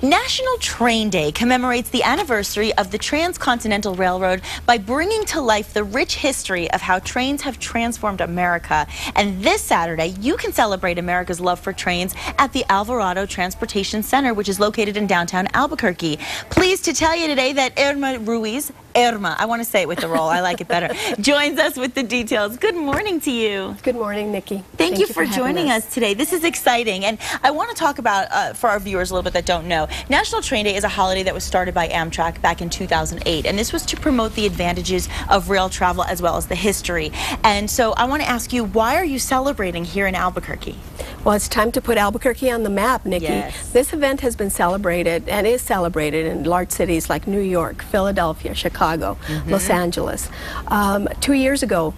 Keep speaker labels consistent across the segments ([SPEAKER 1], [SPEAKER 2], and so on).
[SPEAKER 1] National Train Day commemorates the anniversary of the Transcontinental Railroad by bringing to life the rich history of how trains have transformed America. And this Saturday, you can celebrate America's love for trains at the Alvarado Transportation Center, which is located in downtown Albuquerque. Pleased to tell you today that Irma Ruiz, I want to say it with the roll, I like it better, joins us with the details. Good morning to you.
[SPEAKER 2] Good morning, Nikki.
[SPEAKER 1] Thank you for joining us today. This is exciting, and I want to talk about, for our viewers a little bit that don't know, National Train Day is a holiday that was started by Amtrak back in 2008, and this was to promote the advantages of rail travel as well as the history. And so I want to ask you, why are you celebrating here in Albuquerque?
[SPEAKER 2] Well, it's time to put Albuquerque on the map, Nikki.
[SPEAKER 1] Yes.
[SPEAKER 2] This event has been celebrated and is celebrated in large cities like New York, Philadelphia, Chicago, Los Angeles. 2 years ago,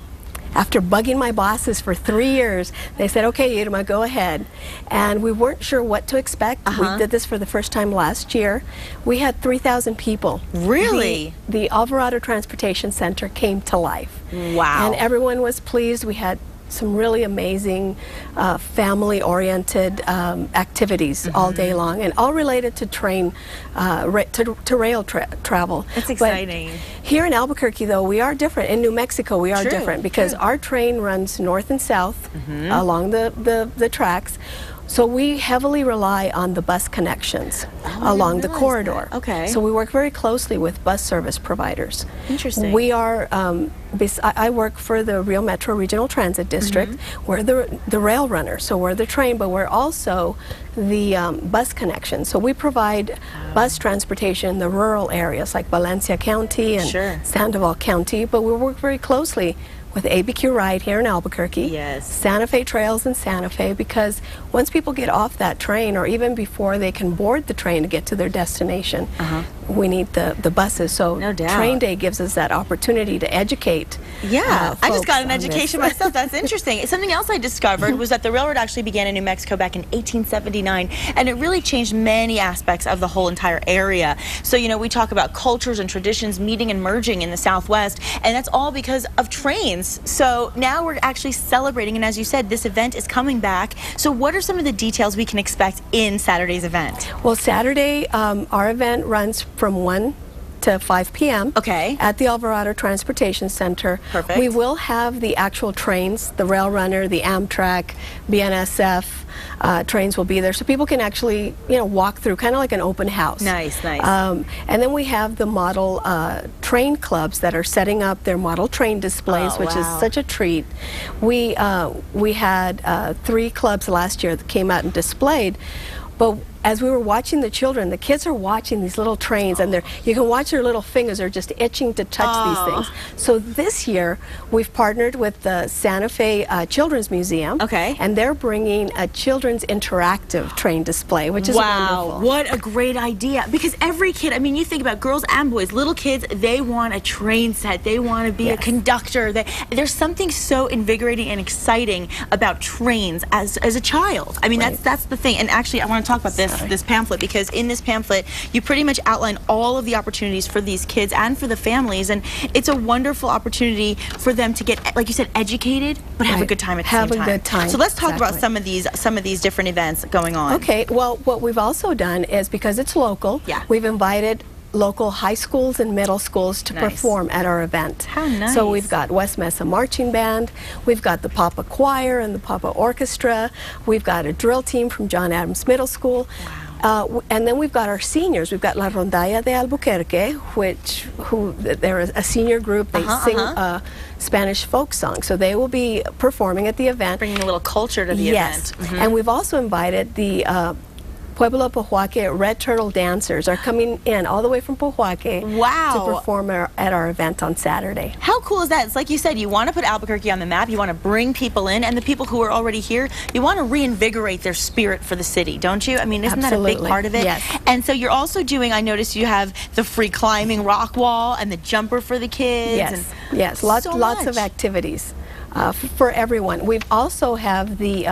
[SPEAKER 2] after bugging my bosses for 3 years, they said, okay, Irma, go ahead. And we weren't sure what to expect. We did this for the first time last year. We had 3,000 people.
[SPEAKER 1] Really?
[SPEAKER 2] The Alvarado Transportation Center came to life.
[SPEAKER 1] Wow.
[SPEAKER 2] And everyone was pleased. We had some really amazing family-oriented activities all day long, and all related to train, to rail travel.
[SPEAKER 1] That's exciting.
[SPEAKER 2] But here in Albuquerque, though, we are different. In New Mexico, we are different because our train runs north and south along the tracks. So we heavily rely on the bus connections along the corridor.
[SPEAKER 1] Okay.
[SPEAKER 2] So we work very closely with bus service providers.
[SPEAKER 1] Interesting.
[SPEAKER 2] We are, I work for the Rio Metro Regional Transit District. We're the rail runner, so we're the train, but we're also the bus connection. So we provide bus transportation in the rural areas like Valencia County and Sandoval County, but we work very closely with ABQ Ride here in Albuquerque, Santa Fe Trails in Santa Fe, because once people get off that train, or even before they can board the train to get to their destination, we need the buses. So Train Day gives us that opportunity to educate.
[SPEAKER 1] I just got an education myself. That's interesting. Something else I discovered was that the railroad actually began in New Mexico back in 1879, and it really changed many aspects of the whole entire area. So, you know, we talk about cultures and traditions meeting and merging in the Southwest, and that's all because of trains. So now we're actually celebrating, and as you said, this event is coming back. So what are some of the details we can expect in Saturday's event?
[SPEAKER 2] Well, Saturday, our event runs from 1 to 5 p.m. At the Alvarado Transportation Center.
[SPEAKER 1] Perfect.
[SPEAKER 2] We will have the actual trains, the Rail Runner, the Amtrak, BNSF trains will be there, so people can actually, you know, walk through, kind of like an open house.
[SPEAKER 1] Nice, nice.
[SPEAKER 2] And then we have the model train clubs that are setting up their model train displays, which is such a treat. We had 3 clubs last year that came out and displayed, but as we were watching the children, the kids are watching these little trains, and you can watch their little fingers are just itching to touch these things. So this year, we've partnered with the Santa Fe Children's Museum, and they're bringing a children's interactive train display, which is wonderful.
[SPEAKER 1] What a great idea! Because every kid, I mean, you think about girls and boys, little kids, they want a train set, they want to be a conductor. There's something so invigorating and exciting about trains as a child. I mean, that's the thing. And actually, I want to talk about this pamphlet, because in this pamphlet you pretty much outline all of the opportunities for these kids and for the families, and it's a wonderful opportunity for them to get, like you said, educated but have a good time at the same time.
[SPEAKER 2] Have a good time.
[SPEAKER 1] So let's talk about some of these different events going on.
[SPEAKER 2] Okay, well, what we've also done is, because it's local, we've invited local high schools and middle schools to perform at our event.
[SPEAKER 1] How nice.
[SPEAKER 2] So we've got West Mesa Marching Band, we've got the Papa Choir and the Papa Orchestra, we've got a drill team from John Adams Middle School. And then we've got our seniors. We've got La Rondalla de Albuquerque, they're a senior group. They sing Spanish folk songs. So they will be performing at the event.
[SPEAKER 1] Bringing a little culture to the event.
[SPEAKER 2] And we've also invited the Pueblo Pojoaque Red Turtle Dancers are coming in all the way from Pojoaque to perform at our event on Saturday.
[SPEAKER 1] How cool is that? It's like you said, you want to put Albuquerque on the map, you want to bring people in, and the people who are already here, you want to reinvigorate their spirit for the city, don't you? I mean, isn't that a big part of it?
[SPEAKER 2] Yes.
[SPEAKER 1] And so you're also doing, I noticed you have the free climbing rock wall and the jumper for the kids.
[SPEAKER 2] Yes, yes, lots of activities. for everyone. We've also have the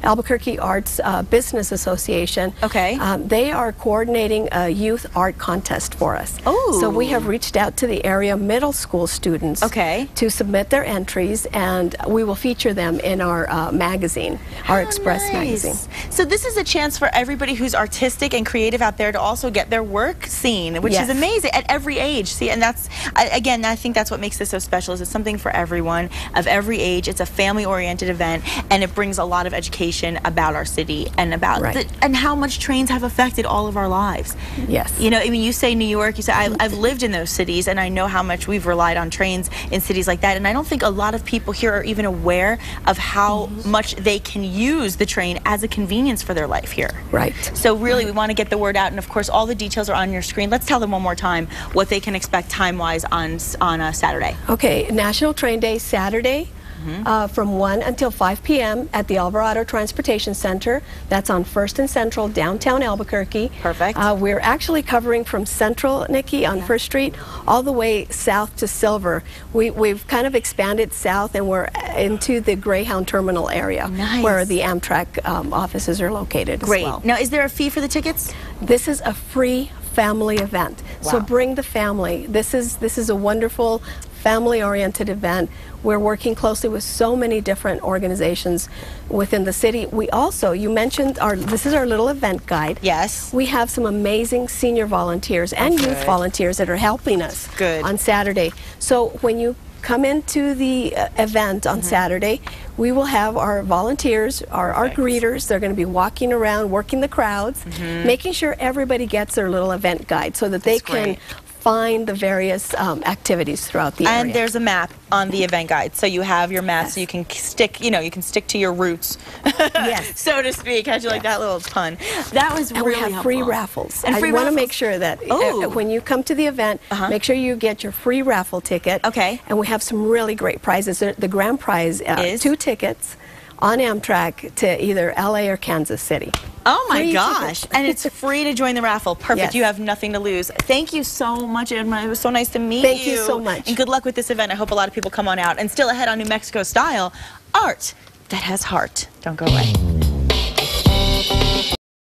[SPEAKER 2] Albuquerque Arts Business Association.
[SPEAKER 1] Okay.
[SPEAKER 2] They are coordinating a youth art contest for us.
[SPEAKER 1] Oh.
[SPEAKER 2] So we have reached out to the area middle school students to submit their entries, and we will feature them in our magazine, our Express magazine.
[SPEAKER 1] So this is a chance for everybody who's artistic and creative out there to also get their work seen, which is amazing at every age. See, and that's, again, I think that's what makes this so special, is it's something for everyone of every age. It's a family-oriented event, and it brings a lot of education about our city and about and how much trains have affected all of our lives.
[SPEAKER 2] Yes.
[SPEAKER 1] You know, I mean, you say New York, you say I've lived in those cities, and I know how much we've relied on trains in cities like that, and I don't think a lot of people here are even aware of how much they can use the train as a convenience for their life here.
[SPEAKER 2] Right.
[SPEAKER 1] So really, we want to get the word out, and of course, all the details are on your screen. Let's tell them one more time what they can expect time-wise on Saturday.
[SPEAKER 2] Okay, National Train Day, Saturday. From 1 until 5 p.m. at the Alvarado Transportation Center. That's on 1st and Central, downtown Albuquerque.
[SPEAKER 1] Perfect.
[SPEAKER 2] We're actually covering from Central, Nikki, on 1st Street, all the way south to Silver. We've kind of expanded south, and we're into the Greyhound Terminal area, where the Amtrak offices are located as well.
[SPEAKER 1] Now, is there a fee for the tickets?
[SPEAKER 2] This is a free family event. So bring the family. This is a wonderful family-oriented event. We're working closely with so many different organizations within the city. We also, you mentioned, this is our little event guide.
[SPEAKER 1] Yes.
[SPEAKER 2] We have some amazing senior volunteers and youth volunteers that are helping us on Saturday. So when you come into the event on Saturday, we will have our volunteers, our greeters. They're going to be walking around, working the crowds, making sure everybody gets their little event guide so that they can find the various activities throughout the area.
[SPEAKER 1] And there's a map on the event guide, so you have your map, so you can stick, you stick to your roots, so to speak. How'd you like that little pun? That was really helpful.
[SPEAKER 2] We have free raffles.
[SPEAKER 1] And
[SPEAKER 2] I want to make sure that when you come to the event, make sure you get your free raffle ticket.
[SPEAKER 1] Okay.
[SPEAKER 2] And we have some really great prizes. The grand prize is 2 tickets on Amtrak to either LA or Kansas City.
[SPEAKER 1] Oh my gosh. And it's free to join the raffle. Perfect. You have nothing to lose. Thank you so much, Irma. It was so nice to meet you.
[SPEAKER 2] Thank you so much.
[SPEAKER 1] And good luck with this event. I hope a lot of people come on out. And still ahead on New Mexico Style, art that has heart. Don't go away.